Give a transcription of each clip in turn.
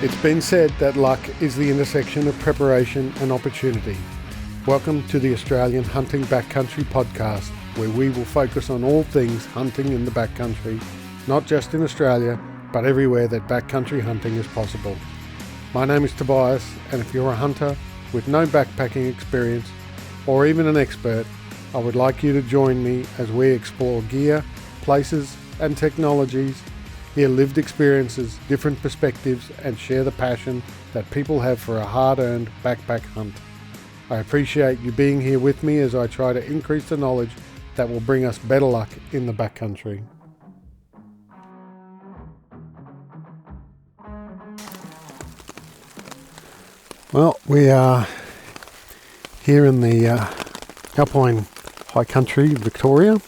It's been said that luck is the intersection of preparation and opportunity. Welcome to the Australian Hunting Backcountry podcast, where we will focus on all things hunting in the backcountry, not just in Australia, but everywhere that backcountry hunting is possible. My name is Tobias, and if you're a hunter with no backpacking experience, or even an expert, I would like you to join me as we explore gear, places, and technologies, hear lived experiences, different perspectives, and share the passion that people have for a hard-earned backpack hunt. I appreciate you being here with me as I try to increase the knowledge that will bring us better luck in the backcountry. Well, we are here in the Alpine high country, Victoria,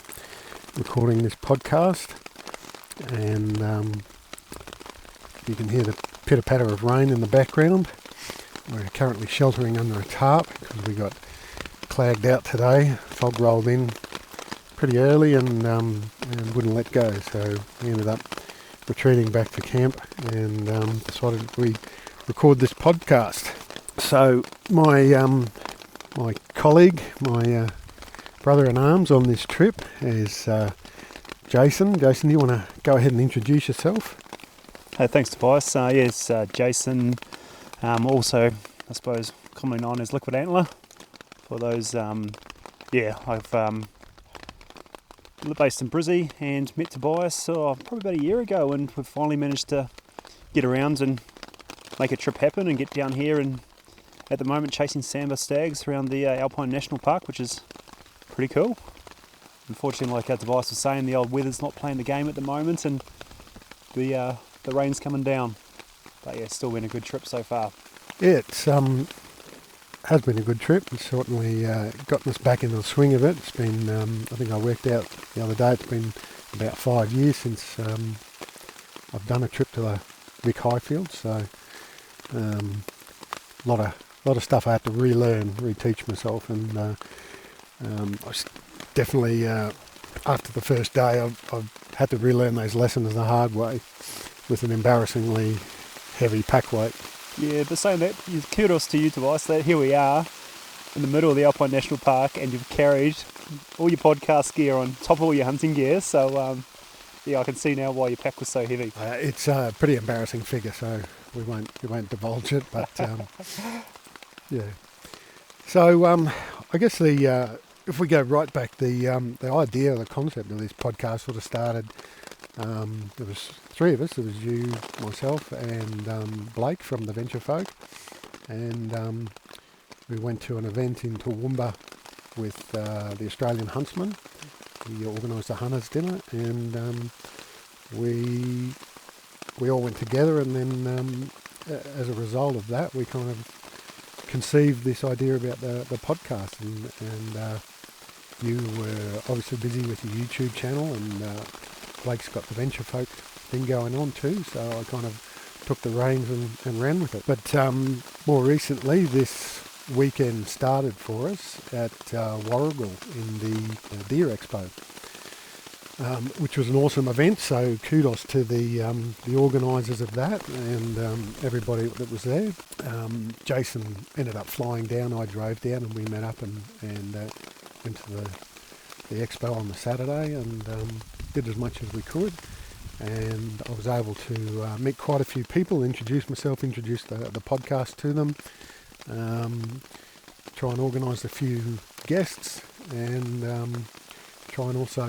recording this podcast, and you can hear the pitter-patter of rain in the background. We're currently sheltering under a tarp because we got clagged out today. Fog rolled in pretty early and wouldn't let go, so we ended up retreating back to camp and decided we record this podcast. So my colleague, my brother-in-arms on this trip is Jason. Jason, do you want to go ahead and introduce yourself? Hey, thanks, Tobias. Yes, Jason, also, I suppose, commonly known as Liquid Antler. For those, I've based in Brizzy and met Tobias probably about a year ago, and we've finally managed to get around and make a trip happen and get down here, and at the moment chasing Sambar stags around the Alpine National Park, which is pretty cool. Unfortunately, like Tobias was saying, the old weather's not playing the game at the moment, and the rain's coming down. But yeah, it's still been a good trip so far. Yeah, it's has been a good trip. It's certainly gotten us back into the swing of it. It's been, I think I worked out the other day, it's been about 5 years since I've done a trip to the Vic highfields. So a lot of stuff I had to relearn, reteach myself, and I was definitely after the first day I've had to relearn those lessons the hard way with an embarrassingly heavy pack weight. Yeah, but saying that, kudos to you, Tobias, that here we are in the middle of the Alpine National Park and you've carried all your podcast gear on top of all your hunting gear, so I can see now why your pack was so heavy. It's a pretty embarrassing figure, so we won't divulge it, but yeah. So I guess if we go right back, the idea, the concept of this podcast sort of started. There was three of us. There was you, myself, and Blake from the Venture Folk, and we went to an event in Toowoomba with the Australian Huntsman. We organised a hunters dinner, and we all went together, and then as a result of that, we kind of conceived this idea about the podcast, and you were obviously busy with your YouTube channel, and Blake's got the Venture Folk thing going on too, so I kind of took the reins and ran with it. But more recently, this weekend started for us at Warragul in the Deer Expo, which was an awesome event, so kudos to the organisers of that and everybody that was there. Jason ended up flying down, I drove down, and we met up and went to the expo on the Saturday and did as much as we could, and I was able to meet quite a few people, introduce myself, introduce the podcast to them, try and organise a few guests, and try and also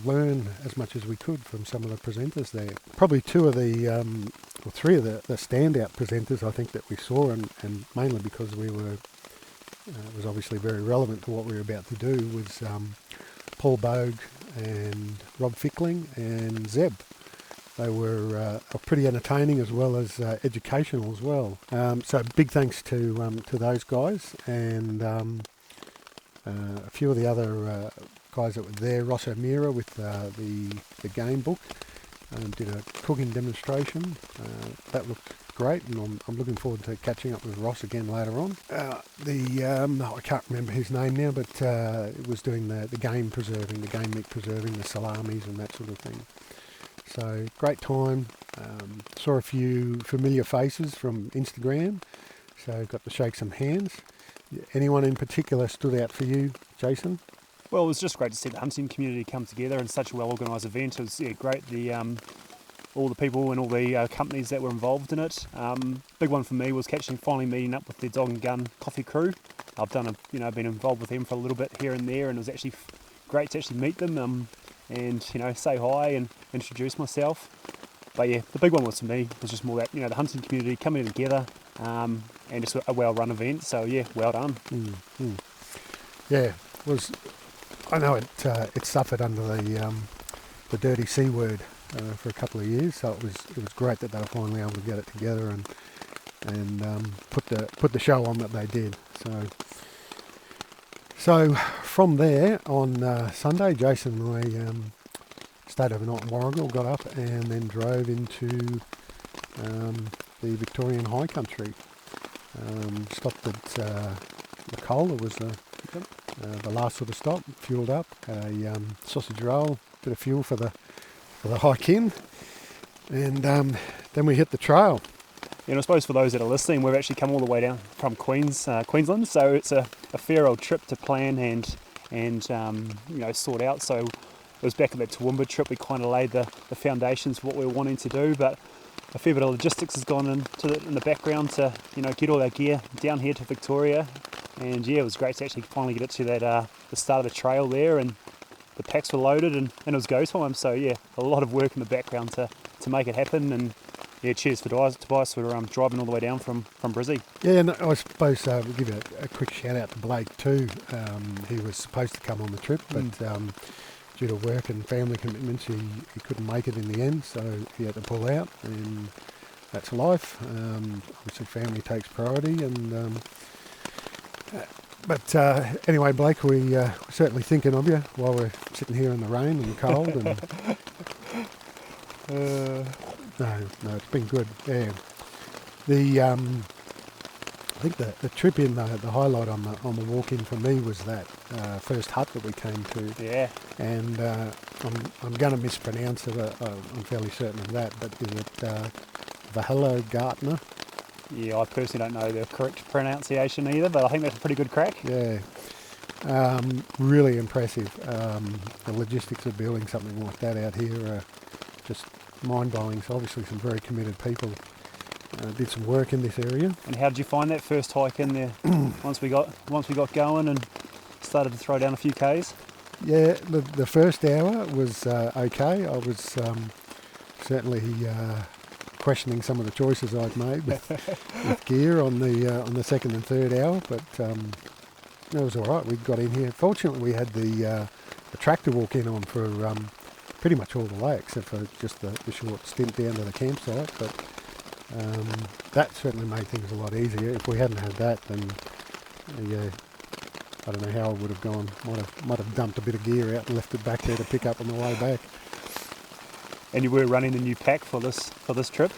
learn as much as we could from some of the presenters there. Probably three of the standout presenters I think that we saw, and mainly because we were it was obviously very relevant to what we were about to do, was Paul Bogue and Rob Fickling and Zeb. They were pretty entertaining as well as educational as well. So big thanks to those guys, and a few of the other guys that were there. Ross O'Meara with the game book did a cooking demonstration. That looked great, and I'm looking forward to catching up with Ross again later on. I can't remember his name now, but it was doing the game preserving, the game meat preserving, the salamis and that sort of thing. So great time. Saw a few familiar faces from Instagram, so got to shake some hands. Anyone in particular stood out for you, Jason? Well, it was just great to see the hunting community come together in such a well-organised event. It was great. All the people and all the companies that were involved in it. Big one for me was finally meeting up with the Dog and Gun coffee crew. I've been involved with them for a little bit here and there, and it was actually great to actually meet them and say hi and introduce myself. But yeah, the big one was for me was just more that the hunting community coming together and just a well-run event. So yeah, well done. Yeah, was. I know it suffered under the dirty C word for a couple of years, so it was great that they were finally able to get it together and put the show on that they did. So from there on Sunday, Jason and I stayed overnight in Warragul, got up and then drove into the Victorian high country. Stopped at Nicola was the last sort of stop, fueled up, a sausage roll, bit of fuel for the hike in, and then we hit the trail. And I suppose for those that are listening, we've actually come all the way down from Queensland, so it's a fair old trip to plan and sort out. So it was back at that Toowoomba trip, we kind of laid the foundations for what we were wanting to do, but a fair bit of logistics has gone in the background to get all our gear down here to Victoria. And yeah, it was great to actually finally get it to that the start of the trail there, and the packs were loaded and it was go time. So yeah, a lot of work in the background to make it happen. And yeah, cheers for Tobias for driving all the way down from Brizzy. Yeah, and I suppose we'll give a quick shout out to Blake too. He was supposed to come on the trip, but due to work and family commitments, he couldn't make it in the end, so he had to pull out, and that's life. Obviously, family takes priority, and but anyway, Blake, we're certainly thinking of you while we're sitting here in the rain and the cold. And no, it's been good. Yeah, I think the trip in the highlight on the walk in for me was that first hut that we came to. Yeah. And I'm going to mispronounce it. I'm fairly certain of that, but is it Gartner? Yeah, I personally don't know the correct pronunciation either, but I think that's a pretty good crack. Yeah. Really impressive. The logistics of building something like that out here are just mind-blowing. So obviously some very committed people did some work in this area. And how did you find that first hike in there once we got going and started to throw down a few Ks? Yeah, the first hour was okay. I was certainly questioning some of the choices I'd made with gear on the second and third hour, but it was all right. We got in here. Fortunately, we had the tractor walk in on for pretty much all the way, except for just the short stint down to the campsite. But that certainly made things a lot easier. If we hadn't had that, then yeah, I don't know how I would have gone. Might have dumped a bit of gear out and left it back there to pick up on the way back. And you were running a new pack for this trip?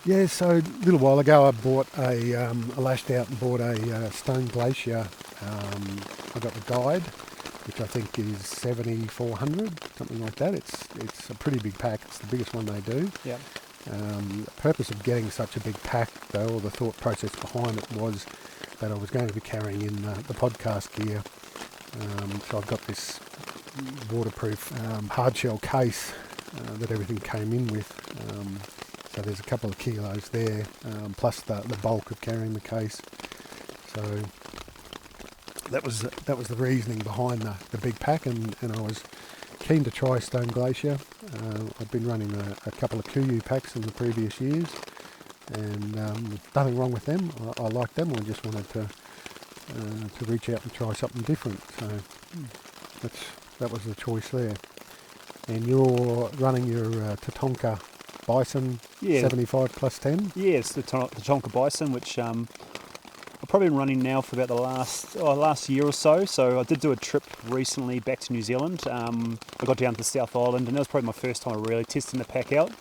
Yeah, so a little while ago I bought I lashed out and bought a Stone Glacier. I got the guide, which I think is 7,400, something like that. It's a pretty big pack. It's the biggest one they do. Yeah. The purpose of getting such a big pack, though, or the thought process behind it, was that I was going to be carrying in the podcast gear. So I've got this waterproof hard shell case that everything came in with. So there's a couple of kilos there, plus the bulk of carrying the case. So that was the reasoning behind the big pack, and I was keen to try Stone Glacier. I've been running a couple of Kuyu packs in the previous years, and nothing wrong with them. I like them. I just wanted to reach out and try something different. So that was the choice there. And you're running your Tatonka Bison 75 plus 10? Yeah, it's the Tatonka Bison, which I've probably been running now for about the last year or so. So I did do a trip recently back to New Zealand. I got down to the South Island, and that was probably my first time really testing the pack out.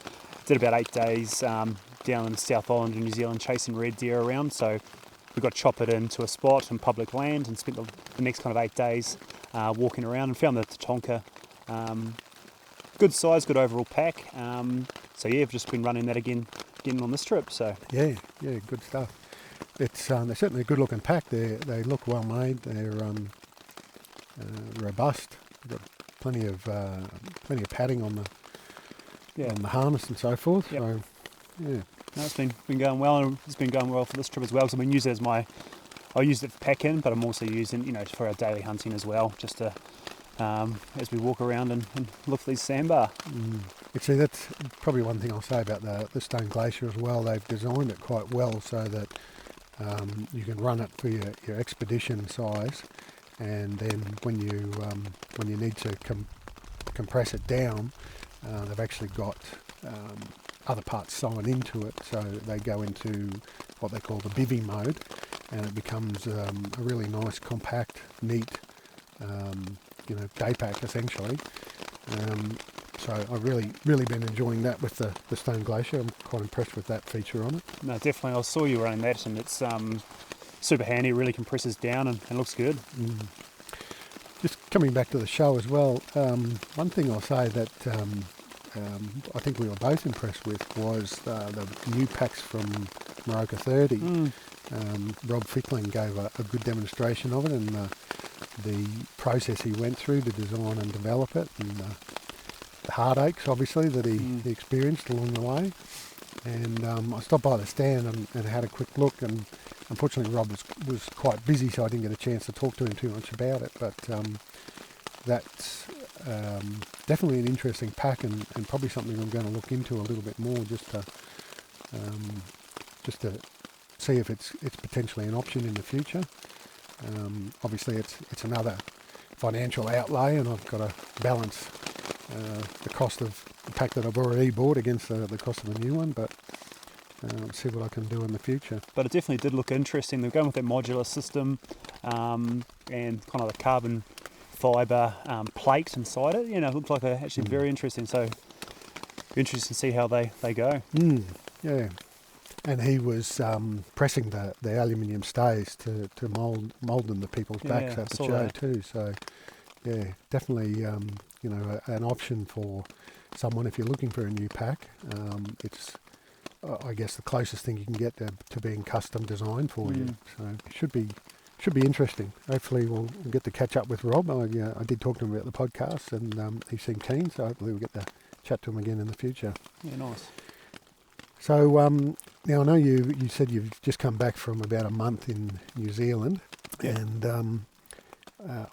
Did about 8 days down in the South Island in New Zealand chasing red deer around. So we got choppered into a spot in public land and spent the next kind of 8 days walking around and found the Tatonka good size, good overall pack. So yeah, I've just been running that again on this trip. So Yeah, good stuff. It's they're certainly a good looking pack. They look well made. They're robust. They've got plenty of padding on the harness and so forth. Yep. So yeah, no, it's been going well, and it's been going well for this trip as well. So I've been using it as I used it for packing, but I'm also using for our daily hunting as well, just to as we walk around and look for these Sambar. You see, that's probably one thing I'll say about the Stone Glacier as well. They've designed it quite well so that you can run it for your expedition size, and then when you need to compress it down, they've actually got other parts sewn into it, so they go into what they call the bivvy mode, and it becomes a really nice, compact, neat, day pack essentially. So I've really been enjoying that with the Stone Glacier. I'm quite impressed with that feature on it. No, definitely. I saw you running that, and it's super handy. It really compresses down and looks good. Just coming back to the show as well, one thing I'll say that I think we were both impressed with was the new packs from Maroka 30. Rob Fickling gave a good demonstration of it, and the process he went through to design and develop it, and the heartaches obviously that he experienced along the way. And I stopped by the stand and had a quick look, and unfortunately Rob was quite busy, so I didn't get a chance to talk to him too much about it, but that's definitely an interesting pack, and probably something I'm going to look into a little bit more, just to see if it's potentially an option in the future. Obviously it's another financial outlay, and I've got to balance the cost of the pack that I've already bought against the cost of a new one, but see what I can do in the future. But it definitely did look interesting. They're going with that modular system, and kind of the carbon fibre plate inside it. It looked like actually very interesting. So interesting to see how they go. Yeah. And he was pressing the aluminium stays to mould them to people's backs at the show too. So yeah, definitely an option for someone if you're looking for a new pack. It's I guess the closest thing you can get to being custom designed for you. So it should be interesting. Hopefully we'll get to catch up with Rob. I did talk to him about the podcast, and he seemed keen. So hopefully we'll get to chat to him again in the future. Yeah, nice. So now I know you said you've just come back from about a month in New Zealand, and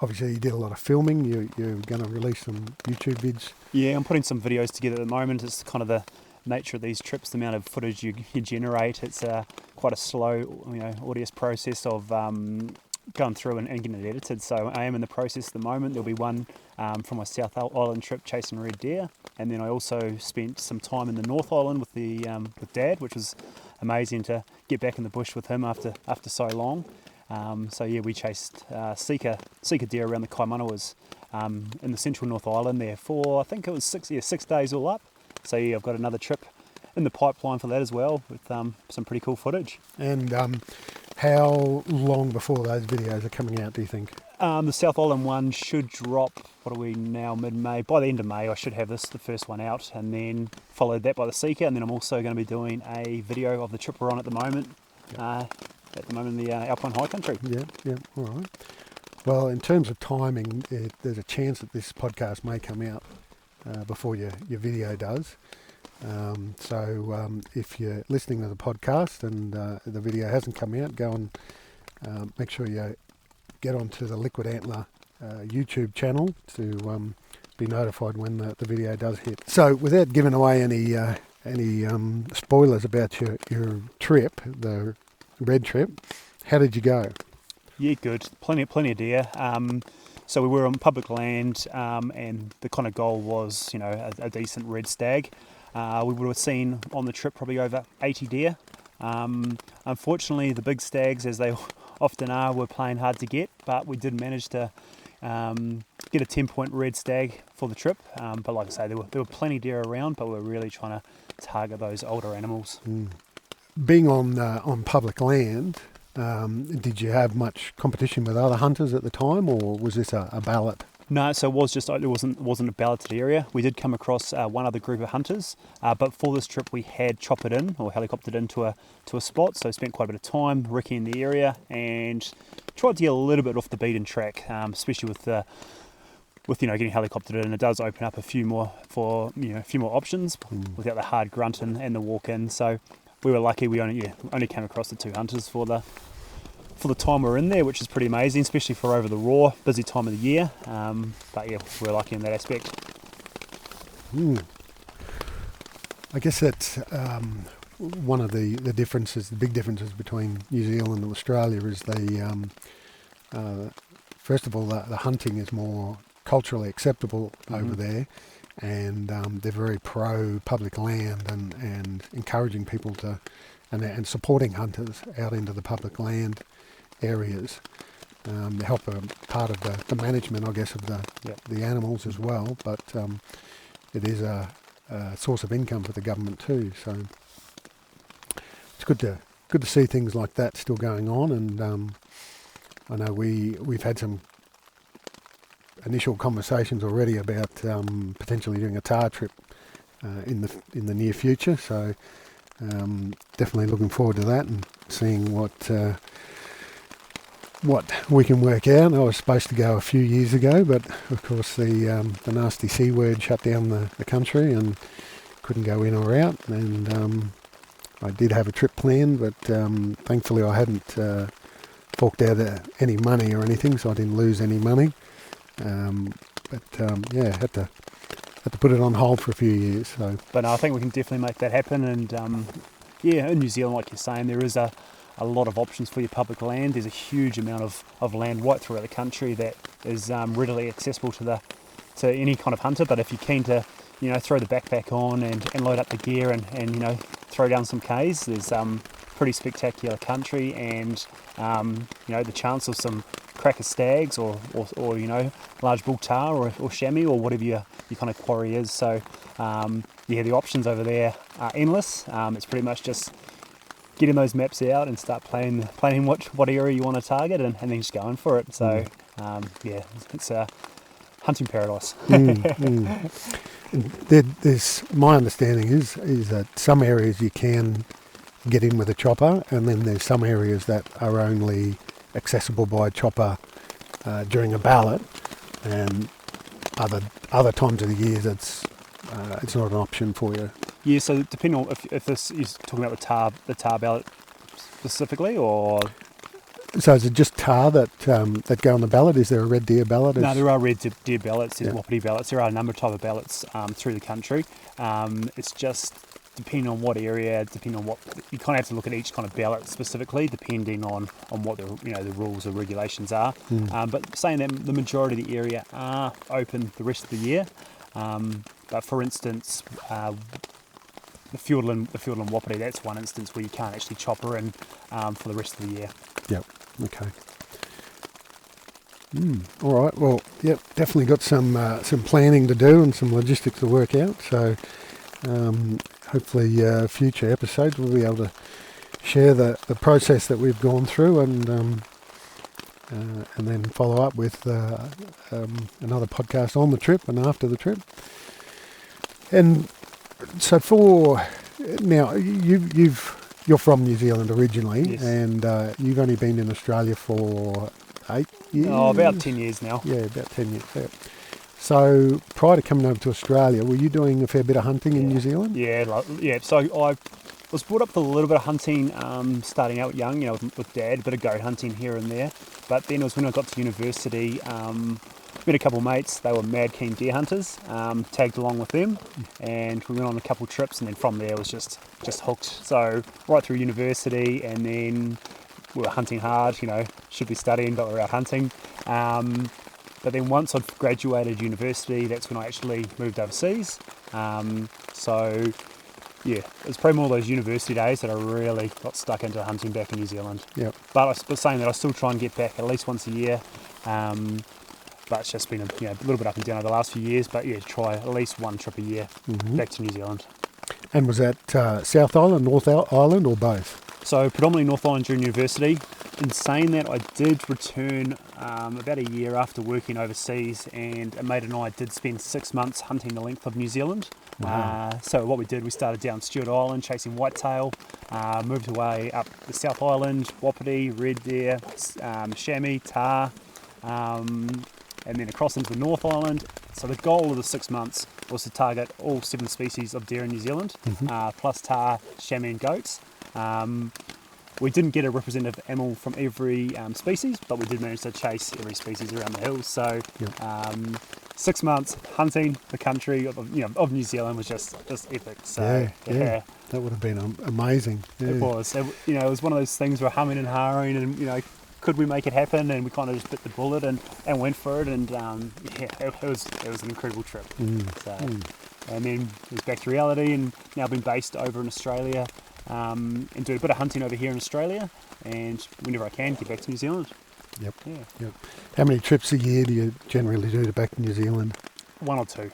obviously you did a lot of filming. You're going to release some YouTube vids. Yeah, I'm putting some videos together at the moment. It's kind of the nature of these trips, the amount of footage you generate. It's quite a slow, arduous process of going through and getting it edited. So I am in the process at the moment. There'll be one from my South Island trip chasing red deer, and then I also spent some time in the North Island with with Dad, which was amazing to get back in the bush with him after so long. So yeah, we chased Sika deer around the Kaimanawas in the central North Island there for, I think it was 6 days all up. So yeah, I've got another trip in the pipeline for that as well, with some pretty cool footage. And how long before those videos are coming out, do you think? The South Island one should drop, what are we now, mid-May? By the end of May I should have the first one out, and then followed that by the Sika, and then I'm also going to be doing a video of the trip we're on at the moment. In the Alpine high country. Yeah, all right. Well, in terms of timing, there's a chance that this podcast may come out before your video does. So if you're listening to the podcast and the video hasn't come out, go and make sure you get onto the Liquid Antler YouTube channel to be notified when the video does hit. So without giving away any spoilers about your trip, the red trip, how did you go? Yeah, good. Plenty of deer. So we were on public land, and the kind of goal was, a decent red stag. We would have seen on the trip probably over 80 deer. Unfortunately, the big stags, as they often are, were playing hard to get, but we did manage to get a 10-point red stag for the trip. But like I say, there were plenty of deer around, but we're really trying to target those older animals. Being on public land, did you have much competition with other hunters at the time, or was this a ballot No, so it wasn't a balloted area. We did come across one other group of hunters, but for this trip we had choppered in or helicoptered into a spot. So spent quite a bit of time recceing the area and tried to get a little bit off the beaten track, especially with getting helicoptered in. It does open up a few more options without the hard grunt and the walk in. So we were lucky. We only came across the 2 hunters for the time we're in there, which is pretty amazing, especially for over the raw, busy time of the year. But yeah, we're lucky in that aspect. I guess that's one of the big differences between New Zealand and Australia is first of all, the hunting is more culturally acceptable over there, and they're very pro public land and encouraging people to and supporting hunters out into the public land areas. They help part of the management, I guess, of the animals as well, but it is a source of income for the government too. So it's good to see things like that still going on. And I know we've had some initial conversations already about potentially doing a tar trip in the near future. So definitely looking forward to that and seeing what we can work out. I was supposed to go a few years ago, but of course the nasty C word shut down the country and couldn't go in or out. And I did have a trip planned, but thankfully I hadn't forked out any money or anything, so I didn't lose any money. Had to put it on hold for a few years. So, but no, I think we can definitely make that happen. And in New Zealand, like you're saying, there is a lot of options for your public land. There's a huge amount of land right throughout the country that is readily accessible to any kind of hunter. But if you're keen to, throw the backpack on and load up the gear and throw down some Ks, there's pretty spectacular country, and the chance of some cracker stags or large bull tar or chamois or whatever your kind of quarry is. So the options over there are endless. It's pretty much just getting those maps out and start planning what area you want to target and then just going for it. So it's a hunting paradise. There's my understanding is that some areas you can get in with a chopper, and then there's some areas that are only accessible by chopper during a ballot, and other times of the year it's not an option for you. Yeah, so depending on if this is talking about the tar ballot specifically, or so is it just tar that go on the ballot? Is there a red deer ballot? No, there are red deer ballots. There's wapiti ballots. There are a number of type of ballots through the country. It's just depending on what area, depending on what you kind of have to look at each kind of ballot specifically, depending on what the the rules or regulations are. But saying that the majority of the area are open the rest of the year. But for instance, the Fiordland wapiti, that's one instance where you can't actually chopper in for the rest of the year. Yep. Okay. All right. Well, yep. Definitely got some planning to do and some logistics to work out. So hopefully, future episodes we'll be able to share the process that we've gone through and then follow up with another podcast on the trip and after the trip. And so for now, you're from New Zealand originally, yes. And you've only been in Australia for 8 years? Oh, about 10 years now. Yeah, about 10 years. Yeah. So prior to coming over to Australia, were you doing a fair bit of hunting in New Zealand? Yeah. So I was brought up with a little bit of hunting, starting out young, with Dad, a bit of goat hunting here and there. But then it was when I got to university, met a couple of mates. They were mad keen deer hunters. Tagged along with them, and we went on a couple of trips, and then from there it was just hooked. So right through university, and then we were hunting hard. Should be studying, but we were out hunting. But then once I'd graduated university, that's when I actually moved overseas. It's probably more those university days that I really got stuck into hunting back in New Zealand. Yep. But I was saying that I still try and get back at least once a year. But it's just been a little bit up and down over the last few years. But try at least one trip a year back to New Zealand. And was that South Island, North Island, or both? So predominantly North Island during university. in saying that, I did return about a year after working overseas, and a mate and I did spend 6 months hunting the length of New Zealand. Wow. So what we did, we started down Stewart Island chasing whitetail, moved away up the South Island, Wapiti, red deer, chamois, tar, and then across into the North Island. So the goal of the 6 months was to target all 7 species of deer in New Zealand, plus tar, chamois and goats. We didn't get a representative animal from every species, but we did manage to chase every species around the hills. So 6 months hunting the country of New Zealand was just epic. So yeah. That would have been amazing. Yeah. It was. It was one of those things where humming and hawing, and could we make it happen? And we kind of just bit the bullet and went for it. And it was an incredible trip. And then it was back to reality, and now been based over in Australia. And do a bit of hunting over here in Australia, and whenever I can, get back to New Zealand. Yep. How many trips a year do you generally do to back to New Zealand? 1 or 2.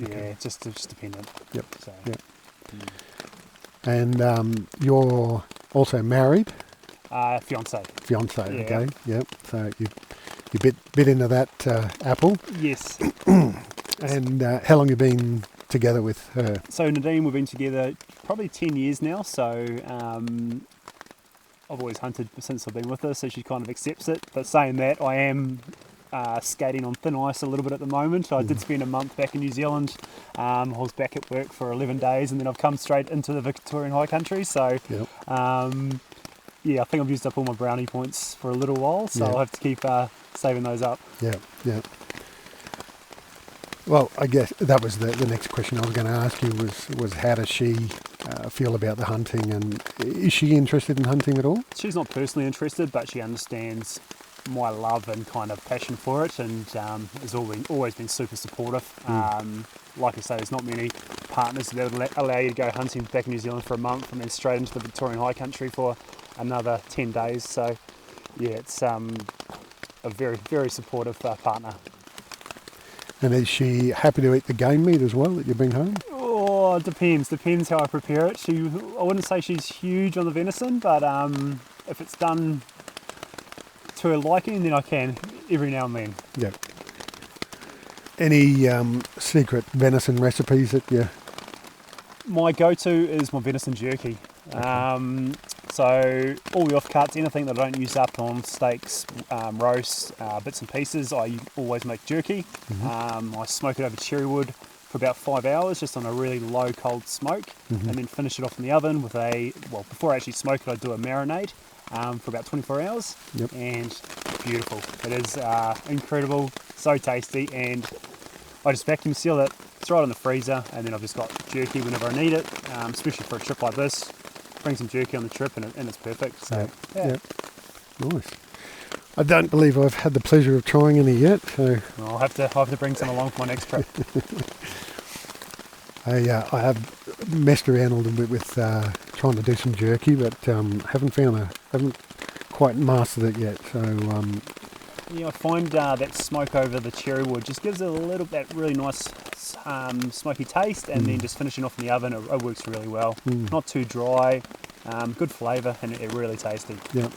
Okay. Yeah, just dependent. Yep. So. Yep. And you're also married? Fiance. Fiance. Yeah. Okay. Yep. So you bit into that apple. Yes. And how long have you been together with her? So Nadine, we've been together probably 10 years now, so I've always hunted since I've been with her, so she kind of accepts it. But saying that, I am skating on thin ice a little bit at the moment. I did spend a month back in New Zealand. I was back at work for 11 days, and then I've come straight into the Victorian high country, so I think I've used up all my brownie points for a little while, so I'll have to keep saving those up. Yeah. Well, I guess that was the next question I was going to ask you was how does she feel about the hunting, and is she interested in hunting at all? She's not personally interested, but she understands my love and kind of passion for it, and has always been super supportive. Like I say, there's not many partners that would allow you to go hunting back in New Zealand for a month and then straight into the Victorian high country for another 10 days. So yeah, it's a very, very supportive partner. And is she happy to eat the game meat as well that you bring home? Oh, it depends. Depends how I prepare it. I wouldn't say she's huge on the venison, but if it's done to her liking, then I can every now and then. Yeah. Any secret venison recipes that you... My go-to is my venison jerky. Okay. So all the offcuts, anything that I don't use up on steaks, roasts, bits and pieces, I always make jerky. I smoke it over cherry wood for about 5 hours, just on a really low cold smoke, and then finish it off in the oven with before I actually smoke it, I do a marinade for about 24 hours, and beautiful. It is incredible, so tasty, and I just vacuum seal it, throw it in the freezer, and then I've just got jerky whenever I need it, especially for a trip like this. Bring some jerky on the trip, and it's perfect. So Nice. I don't believe I've had the pleasure of trying any yet, so I'll have to bring some along for my next trip. I have messed around a little bit with trying to do some jerky, but haven't quite mastered it yet. So I find that smoke over the cherry wood just gives it that really nice smoky taste, and then just finishing off in the oven, it works really well. Not too dry, good flavour, and it really tasty. Yeah.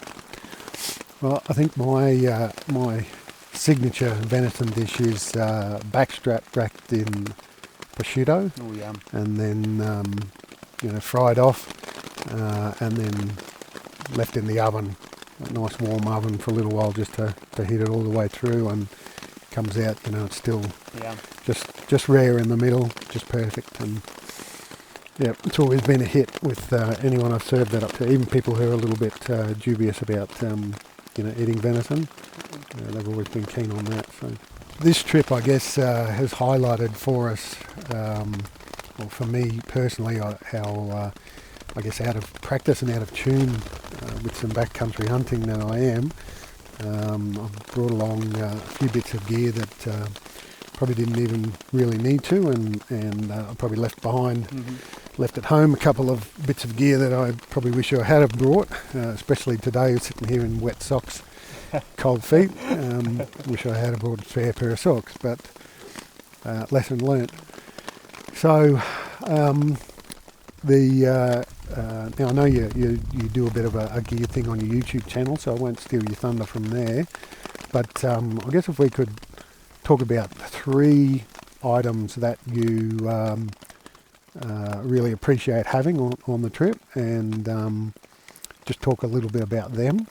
Well, I think my signature venison dish is backstrap wrapped in prosciutto. Oh, yum. And then fried off, and then left in the oven, a nice warm oven for a little while, just to heat it all the way through, and comes out, it's still just rare in the middle, just perfect. And yeah, it's always been a hit with anyone I've served that up to, even people who are a little bit dubious about eating venison. They've always been keen on that. So this trip, I guess, has highlighted for us, or for me personally, how I guess out of practice and out of tune with some backcountry hunting that I am. I've brought along a few bits of gear that probably didn't even really need to, and I probably left at home a couple of bits of gear that I probably wish I had have brought, especially today sitting here in wet socks, cold feet. Wish I had have brought a spare pair of socks, but lesson learnt. So now I know you do a bit of a gear thing on your YouTube channel, so I won't steal your thunder from there. But I guess if we could talk about 3 items that you really appreciate having on the trip, and just talk a little bit about them.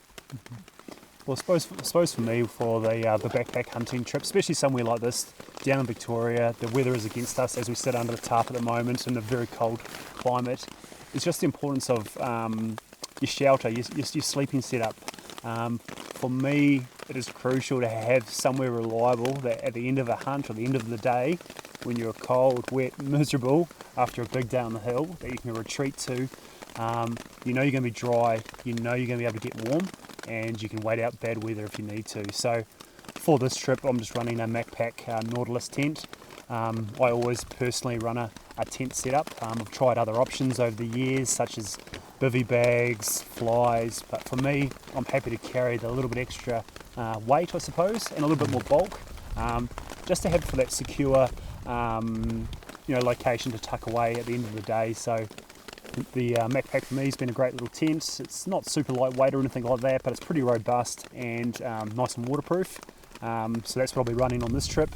Well, I suppose for me, for the backpack hunting trip, especially somewhere like this, down in Victoria, the weather is against us as we sit under the tarp at the moment in a very cold climate. It's just the importance of your shelter, your sleeping setup. For me, it is crucial to have somewhere reliable that at the end of a hunt or the end of the day, when you're cold, wet, miserable after a big day on the hill, that you can retreat to. You know you're going to be dry, you know you're going to be able to get warm, and you can wait out bad weather if you need to. So for this trip, I'm just running a MacPack Nautilus tent. I always personally run a tent setup. I've tried other options over the years, such as bivy bags, flies, but for me, I'm happy to carry the little bit extra weight, I suppose, and a little bit more bulk, just to have for that secure location to tuck away at the end of the day. So the MacPack for me has been a great little tent. It's not super lightweight or anything like that, but it's pretty robust and nice and waterproof. So that's what I'll be running on this trip.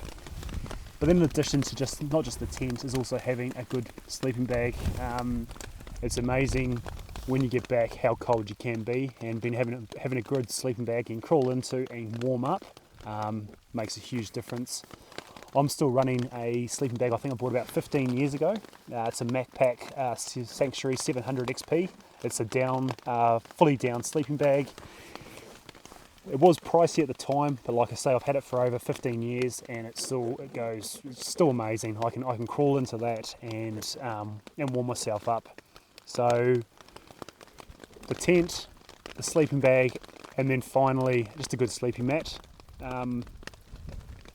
But then in addition to not just the tent, is also having a good sleeping bag. It's amazing when you get back how cold you can be, and having a good sleeping bag you can crawl into and warm up makes a huge difference. I'm still running a sleeping bag I think I bought about 15 years ago. It's a MacPack Sanctuary 700 XP. It's a fully down sleeping bag. It was pricey at the time, but like I say, I've had it for over 15 years, and it's still amazing. I can crawl into that and warm myself up. So the tent, the sleeping bag, and then finally just a good sleeping mat.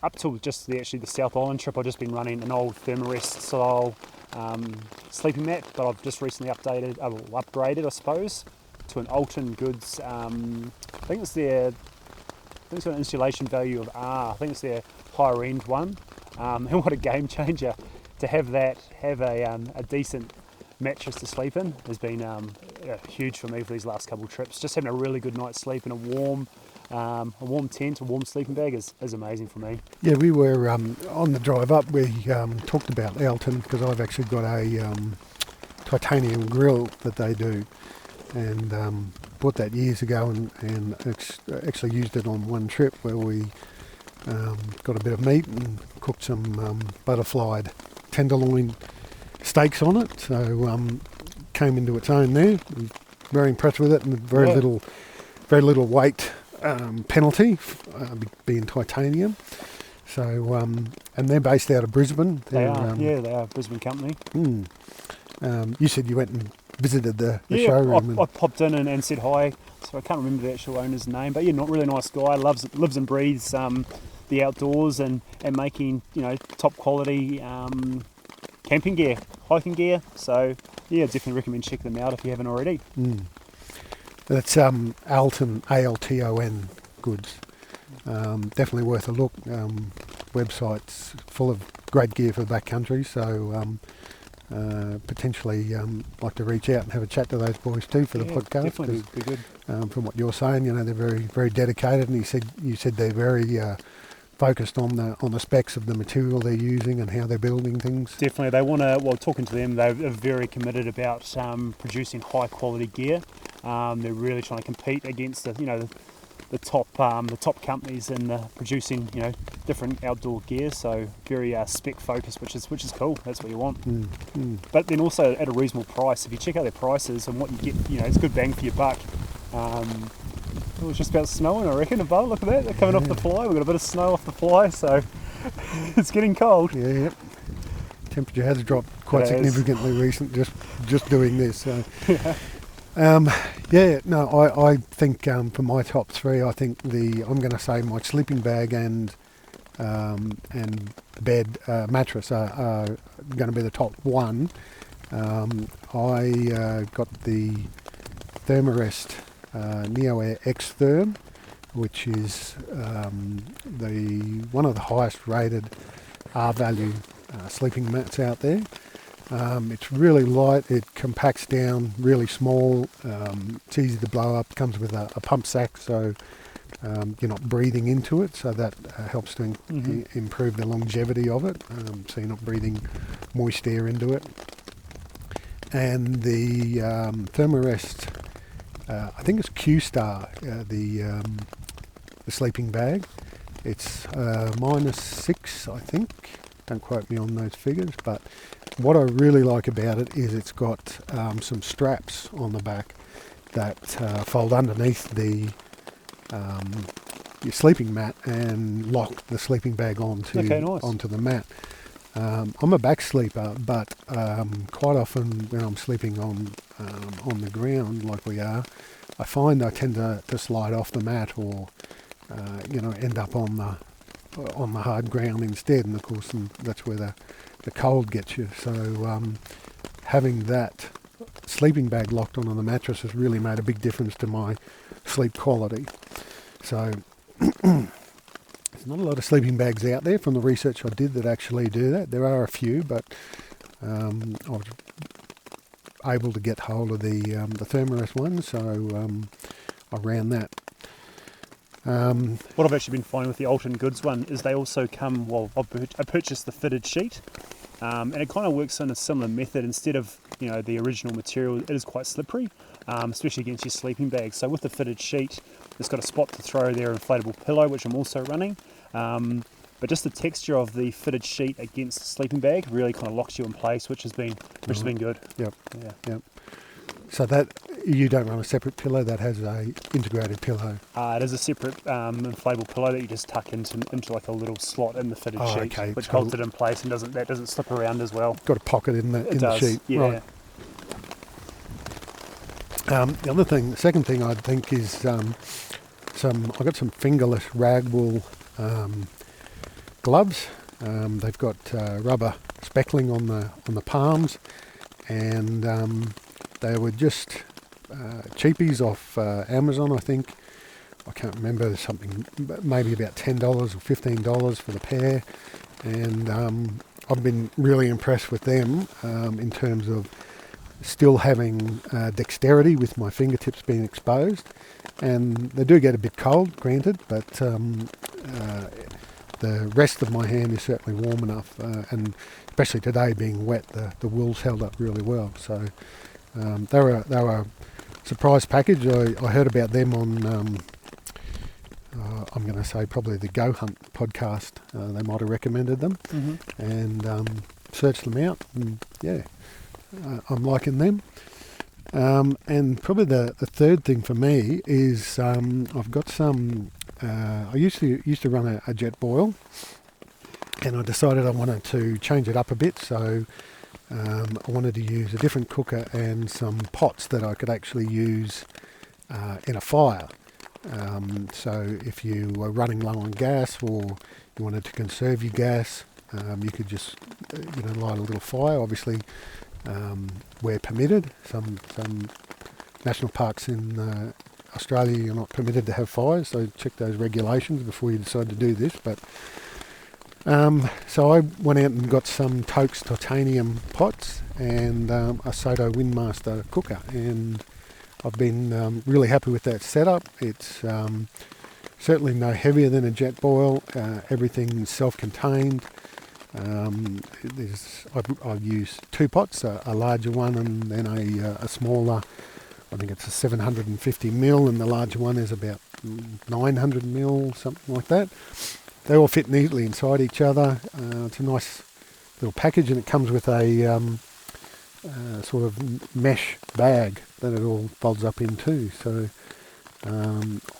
Up till just the South Island trip, I've just been running an old Thermarest style sleeping mat, but I've just recently upgraded, I suppose, to an Alton Goods. I think it's got an insulation value of R. I think it's their higher end one. And what a game changer to have a decent mattress to sleep in has been huge for me for these last couple of trips. Just having a really good night's sleep in a warm tent, a warm sleeping bag is amazing for me. Yeah, we were on the drive up. We talked about Alton because I've actually got a titanium grill that they do, and bought that years ago, and actually used it on one trip where we got a bit of meat and cooked some butterflied tenderloin steaks on it. So came into its own there. Very impressed with it, and very little weight penalty, being titanium. So and they're based out of Brisbane. They are a Brisbane company. You said you went and visited the showroom. I popped in and said hi. So I can't remember the actual owner's name, but not really nice guy. Lives and breathes the outdoors and making top quality camping gear, hiking gear. So definitely recommend checking them out if you haven't already. That's Alton, ALTON Goods. Definitely worth a look. Website's full of great gear for the backcountry, so potentially like to reach out and have a chat to those boys too for the podcast. Definitely be good. From what you're saying, they're very, very dedicated, and you said they're very focused on the specs of the material they're using and how they're building things. Definitely, they want to. Well, talking to them, they're very committed about producing high quality gear. They're really trying to compete against the top companies in producing different outdoor gear. So very spec focused, which is cool. That's what you want. But then also at a reasonable price. If you check out their prices and what you get, it's good bang for your buck. It was just about snowing, I reckon, above. Look at that, they're coming off the fly. We've got a bit of snow off the fly, so it's getting cold. Yeah, temperature has dropped quite significantly recent, just doing this. So. I think for my top 3, I think I'm going to say my sleeping bag and bed mattress are going to be the top 1. I got the Thermarest Neo Air X Therm, which is one of the highest rated R value sleeping mats out there. It's really light, it compacts down really small, it's easy to blow up, comes with a pump sack, so you're not breathing into it, so that helps to improve the longevity of it, so you're not breathing moist air into it. And the Thermarest, I think it's Q-Star, the sleeping bag. It's -6, I think. Don't quote me on those figures, but what I really like about it is it's got some straps on the back that fold underneath your sleeping mat and lock the sleeping bag onto the mat. I'm a back sleeper, but quite often when I'm sleeping on the ground like we are, I find I tend to slide off the mat or end up on the hard ground instead, and of course that's where the cold gets you. So having that sleeping bag locked onto the mattress has really made a big difference to my sleep quality. So there's not a lot of sleeping bags out there from the research I did that actually do that. There are a few, but I was able to get hold of the Thermarest one, so I ran that. What I've actually been finding with the Alton Goods one is they also come, I purchased the fitted sheet, and it kind of works on a similar method. Instead of the original material, it is quite slippery, especially against your sleeping bag. So with the fitted sheet, it's got a spot to throw their inflatable pillow, which I'm also running. But just the texture of the fitted sheet against the sleeping bag really kind of locks you in place, which has been good. Yep. Yeah. Yep. So that you don't run a separate pillow, that has a integrated pillow. It is a separate inflatable pillow that you just tuck into like a little slot in the fitted sheet, okay. which holds it in place and doesn't slip around as well. Got a pocket in the sheet. Yeah. Right. The second thing I think is I got some fingerless rag wool gloves. They've got rubber speckling on the palms, and they were just cheapies off Amazon, I think. I can't remember, something maybe about $10 or $15 for the pair, and I've been really impressed with them in terms of still having dexterity with my fingertips being exposed, and they do get a bit cold, granted, but the rest of my hand is certainly warm enough, and especially today being wet, the wool's held up really well. So they were a surprise package. I heard about them on I'm going to say probably the Go Hunt podcast. They might have recommended them, and searched them out, and I'm liking them. And probably the third thing for me is I've got some. I used to run a jet boil, and I decided I wanted to change it up a bit. So I wanted to use a different cooker and some pots that I could actually use in a fire. So if you were running low on gas or you wanted to conserve your gas, you could just light a little fire. Obviously, where permitted. Some national parks in Australia, you're not permitted to have fires, so check those regulations before you decide to do this. But so I went out and got some Toke's titanium pots and a Soto Windmaster cooker, and I've been really happy with that setup. It's certainly no heavier than a jet boil. Everything's self-contained. I've used two pots, a larger one and then a smaller. I think it's a 750 ml, and the larger one is about 900 ml, something like that. They all fit neatly inside each other. It's a nice little package, and it comes with a sort of mesh bag that it all folds up into. So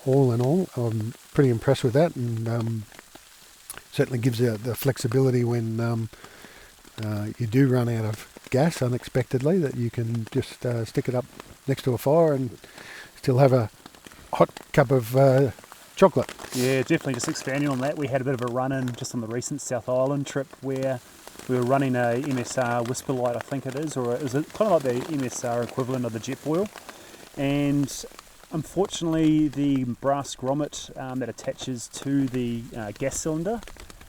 all in all, I'm pretty impressed with that, and certainly gives you the flexibility when you do run out of gas unexpectedly, that you can just stick it up next to a fire and still have a hot cup of chocolate. Yeah, definitely. Just expanding on that, we had a bit of a run-in just on the recent South Island trip where we were running a MSR Whisper Light, I think it is, or is it kind of like the MSR equivalent of the jet boil? And unfortunately, the brass grommet that attaches to the gas cylinder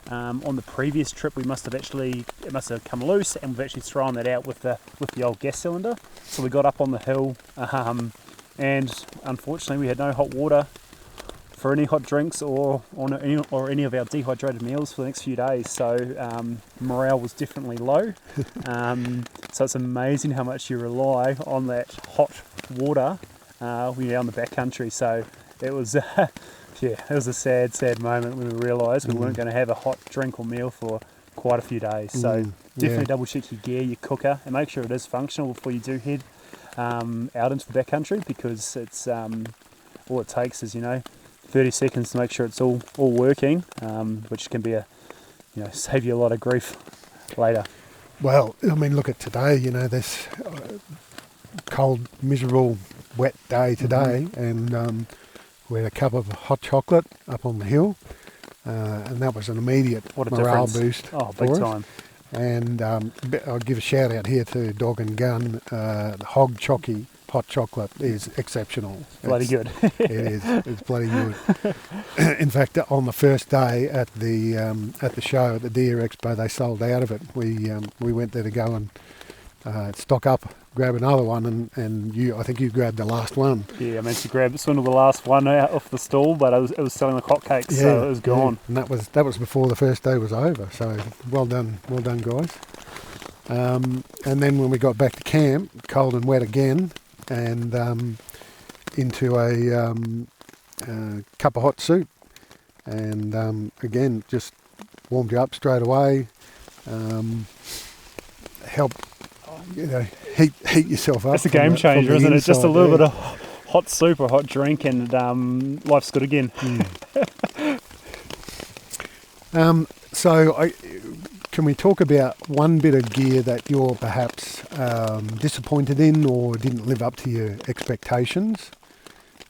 On the previous trip, it must have come loose, and we've actually thrown that out with the old gas cylinder. So we got up on the hill, and unfortunately we had no hot water for any hot drinks or any of our dehydrated meals for the next few days. So morale was definitely low. So it's amazing how much you rely on that hot water when you're out in the backcountry. So it was. Yeah, it was a sad moment when we realised we weren't going to have a hot drink or meal for quite a few days. So definitely double check your gear, your cooker, and make sure it is functional before you do head out into the backcountry, because it's all it takes is 30 seconds to make sure it's all working, which can be save you a lot of grief later. Well, I mean, look at today. This cold, miserable, wet day today, and we had a cup of hot chocolate up on the hill, and that was an immediate morale boost for big us. Time. And I'll give a shout out here to Dog and Gun. The Hog Chocky hot chocolate is exceptional. It's bloody good. It is. It's bloody good. In fact, on the first day at the show at the Deer Expo, they sold out of it. We went there to go and stock up, grab another one, and I think you grabbed the last one. Yeah, I managed to swindle the last one out off the stall, but it was selling like hotcakes, so it was gone. Yeah. And that was before the first day was over. So well done, guys. And then when we got back to camp, cold and wet again, and into a cup of hot soup, and again just warmed you up straight away. Helped. Heat yourself up. It's a game changer, isn't it? Just a little bit of hot soup or hot drink, and life's good again. So can we talk about one bit of gear that you're perhaps disappointed in or didn't live up to your expectations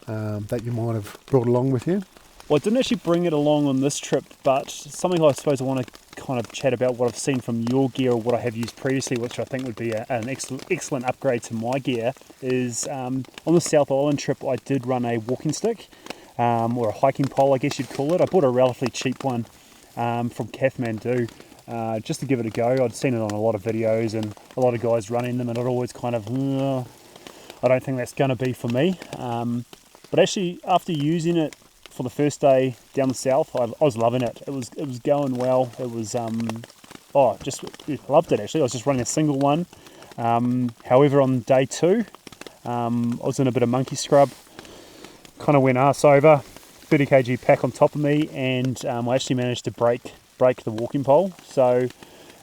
that you might have brought along with you? Well, I didn't actually bring it along on this trip, but something I suppose I want to kind of chat about what I've seen from your gear or what I have used previously, which I think would be an excellent upgrade to my gear, is on the South Island trip I did run a walking stick, or a hiking pole I guess you'd call it. I bought a relatively cheap one from Kathmandu just to give it a go. I'd seen it on a lot of videos and a lot of guys running them, and I'd always kind of, I don't think that's going to be for me. But actually, after using it for the first day down the south, I was loving it. It was going well. It was just loved it actually. I was just running a single one. However, on day 2, I was in a bit of monkey scrub. Kind of went arse over, 30 kg pack on top of me, and I actually managed to break the walking pole. So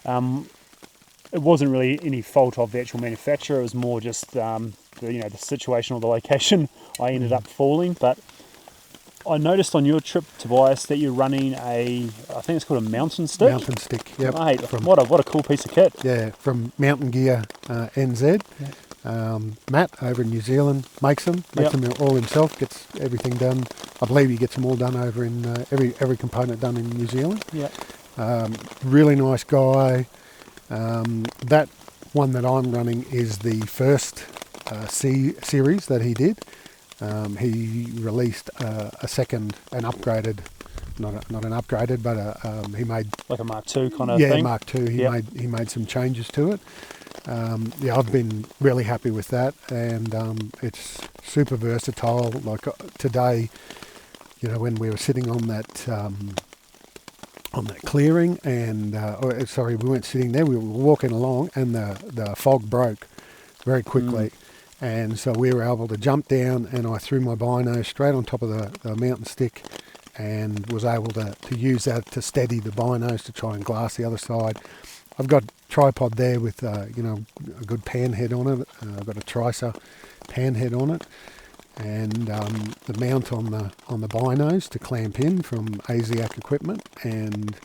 it wasn't really any fault of the actual manufacturer. It was more just the situation or the location I ended up falling. But I noticed on your trip, Tobias, that you're running I think it's called a mountain stick. Mountain stick, yep. Mate, what a cool piece of kit. Yeah, from Mountain Gear NZ. Yeah. Matt over in New Zealand makes them all himself, gets everything done. I believe he gets them all done over in every component done in New Zealand. Yeah. Really nice guy. That one that I'm running is the first series that he did. He released a second, an upgraded, not an upgraded, but he made like a Mark II kind of thing. Yeah, Mark II. He made some changes to it. I've been really happy with that, and it's super versatile. Like today, when we were sitting on that clearing, and we weren't sitting there. We were walking along, and the fog broke very quickly. And so we were able to jump down, and I threw my bino straight on top of the mountain stick, and was able to use that to steady the binos to try and glass the other side. I've got a tripod there with a good pan head on it. I've got a Tricer pan head on it, and the mount on the binos to clamp in from ASIAC equipment, and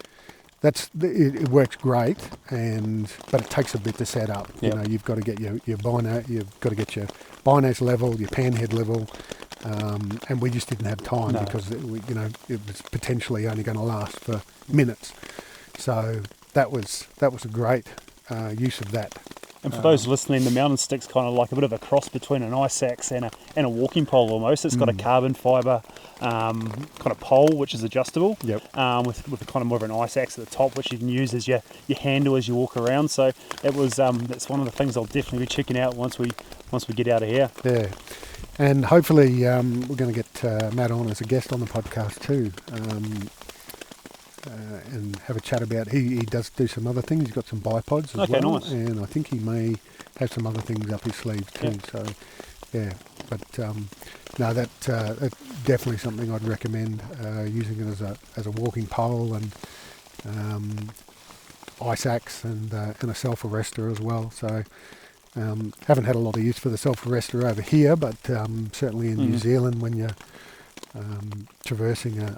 it works great, but it takes a bit to set up. Yep. You've got to get your bino, you've got to get your binos level, your pan head level, and we just didn't have time because it was potentially only going to last for minutes. So that was a great use of that And for those listening, the mountain stick's kind of like a bit of a cross between an ice axe and a walking pole almost. It's got a carbon fibre kind of pole which is adjustable. Yep. With a kind of more of an ice axe at the top, which you can use as your handle as you walk around. So it was that's one of the things I'll definitely be checking out once we get out of here. Yeah. And hopefully we're going to get Matt on as a guest on the podcast too. And have a chat about, he does do some other things. He's got some bipods as well. Nice. And I think he may have some other things up his sleeve too. Yeah. So, yeah. But no, that's definitely something I'd recommend, using it as a walking pole and ice axe and a self-arrestor as well. So haven't had a lot of use for the self-arrestor over here, but certainly in New Zealand when you're traversing a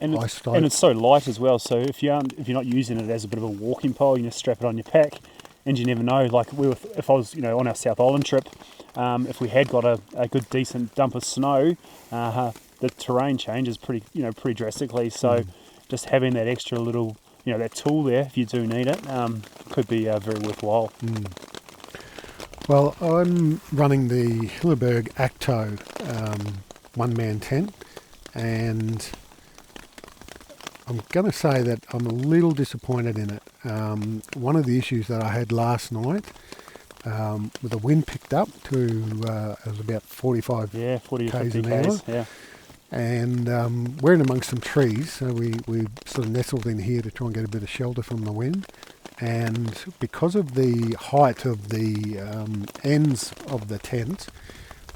ice slope. And it's so light as well. So if you're not using it as a bit of a walking pole, you just strap it on your pack, and you never know. Like if I was on our South Island trip, if we had got a good decent dump of snow, the terrain changes pretty drastically. So just having that extra little that tool there if you do need it could be very worthwhile. Well, I'm running the Hilleberg Acto one-man tent, and I'm going to say that I'm a little disappointed in it. One of the issues that I had last night, with the wind picked up to, it was about 45 40 or k's 50 an hour. k's, yeah. And we're in amongst some trees, so we sort of nestled in here to try and get a bit of shelter from the wind. And because of the height of the ends of the tent,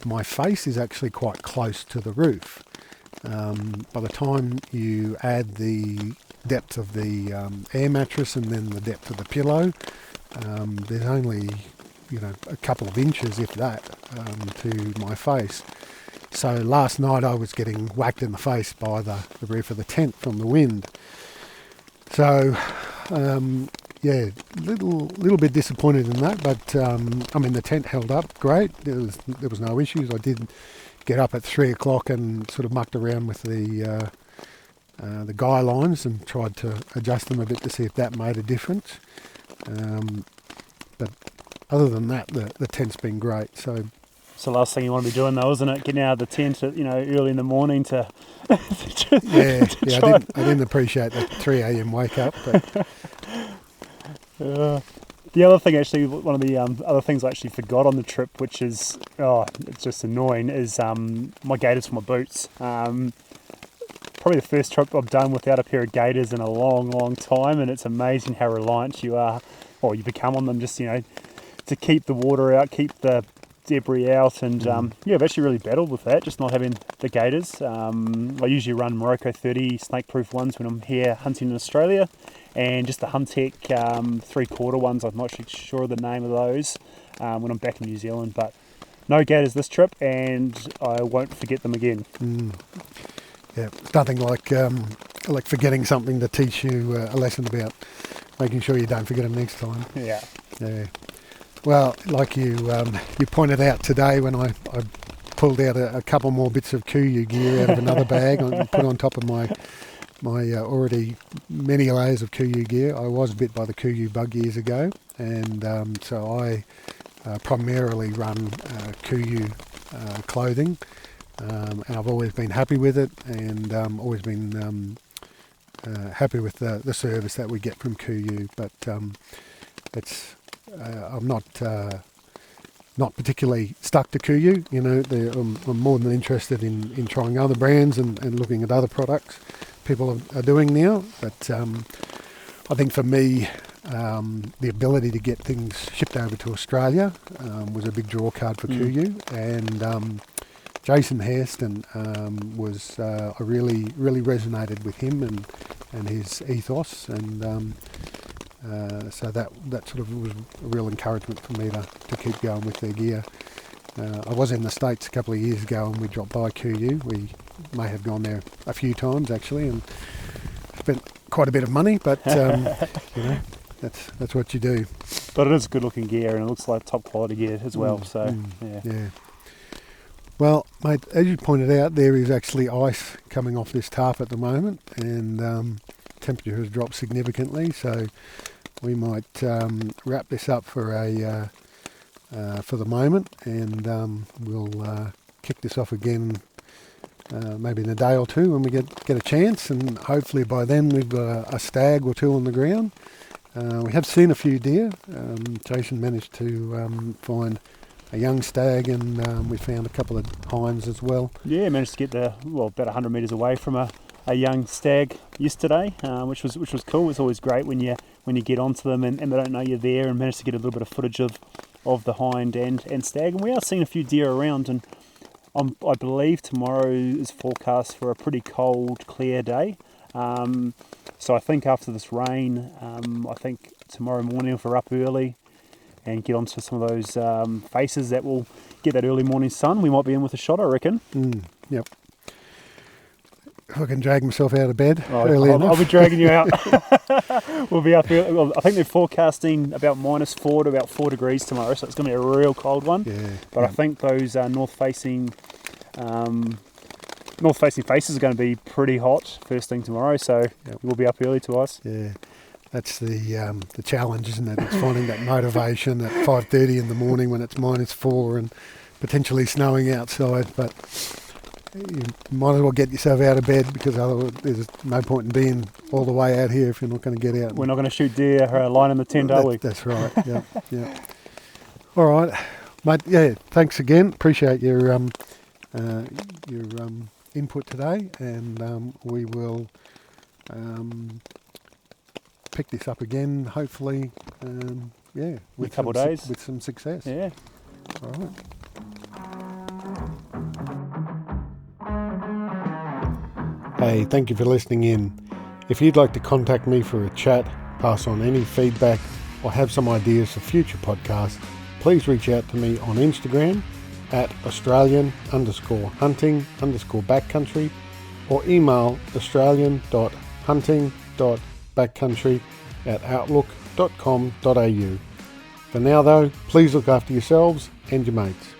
my face is actually quite close to the roof. By the time you add the depth of the air mattress and then the depth of the pillow, there's only a couple of inches, if that, to my face. So last night I was getting whacked in the face by the roof of the tent from the wind. So little bit disappointed in that, but the tent held up great. There was no issues. I did get up at 3 o'clock and sort of mucked around with the guy lines and tried to adjust them a bit to see if that made a difference. But other than that, the tent's been great. So it's the last thing you want to be doing, though, isn't it? Getting out of the tent at, early in the morning to. I didn't appreciate the 3 a.m. wake up. But the other thing, actually, one of the other things I actually forgot on the trip, which is it's just annoying, is my gaiters for my boots. Probably the first trip I've done without a pair of gaiters in a long, long time, and it's amazing how reliant you are, or you become on them, just to keep the water out, keep the debris out, and I've actually really battled with that, just not having the gaiters. I usually run Morocco 30 snake-proof ones when I'm here hunting in Australia, and just the Huntec 3/4 ones. I'm not sure of the name of those when I'm back in New Zealand, but no gaiters this trip, and I won't forget them again. Yeah, it's nothing like forgetting something to teach you a lesson about making sure you don't forget them next time. Yeah. Well, like you pointed out today, when I pulled out a couple more bits of Kuyu gear out of another bag and put on top of my already many layers of Kuyu gear. I was bit by the Kuyu bug years ago, and so I primarily run Kuyu clothing, and I've always been happy with it, and always been happy with the service that we get from Kuyu. But I'm not particularly stuck to Kuyu. I'm more than interested in trying other brands and looking at other products people are doing now. But I think for me, the ability to get things shipped over to Australia was a big draw card for Kuyu. And Jason Hairston was, I really resonated with him and his ethos, and so that sort of was a real encouragement for me to keep going with their gear. I was in the States a couple of years ago and we dropped by Kuyu. We may have gone there a few times actually and spent quite a bit of money, but that's what you do. But it is good looking gear and it looks like top quality gear as well. Yeah. Well, mate, as you pointed out, there is actually ice coming off this tarp at the moment, and temperature has dropped significantly. So we might wrap this up for the moment, and we'll kick this off again maybe in a day or two when we get a chance, and hopefully by then we've got a stag or two on the ground. We have seen a few deer. Jason managed to find a young stag, and we found a couple of hinds as well. Yeah, managed to get about 100 metres away from a young stag yesterday, which was cool. It's always great when you get onto them and they don't know you're there, and managed to get a little bit of footage of the hind and stag. And we are seeing a few deer around, and I believe tomorrow is forecast for a pretty cold, clear day. So I think after this rain, I think tomorrow morning if we're up early and get onto some of those faces that will get that early morning sun, we might be in with a shot, I reckon. Yep. If I can drag myself out of bed early enough. I'll be dragging you out. We'll be up early. Well, I think they're forecasting about -4 to about 4 degrees tomorrow, so it's going to be a real cold one. Yeah. But I think those north-facing faces are going to be pretty hot first thing tomorrow, so we'll be up early to us. Yeah. That's the challenge, isn't it? It's finding that motivation at 5:30 in the morning when it's -4 and potentially snowing outside. But you might as well get yourself out of bed, because otherwise there's no point in being all the way out here if you're not going to get out. We're not going to shoot deer lying in the tent, are we? That's right. Yeah. All right, mate. Yeah. Thanks again. Appreciate your input today, and we will pick this up again, hopefully, with a couple of days. With some success. Yeah. All right. Hey, thank you for listening in. If you'd like to contact me for a chat, pass on any feedback, or have some ideas for future podcasts, please reach out to me on Instagram at Australian_hunting_backcountry, or email australian.hunting.backcountry@outlook.com.au. For now though, please look after yourselves and your mates.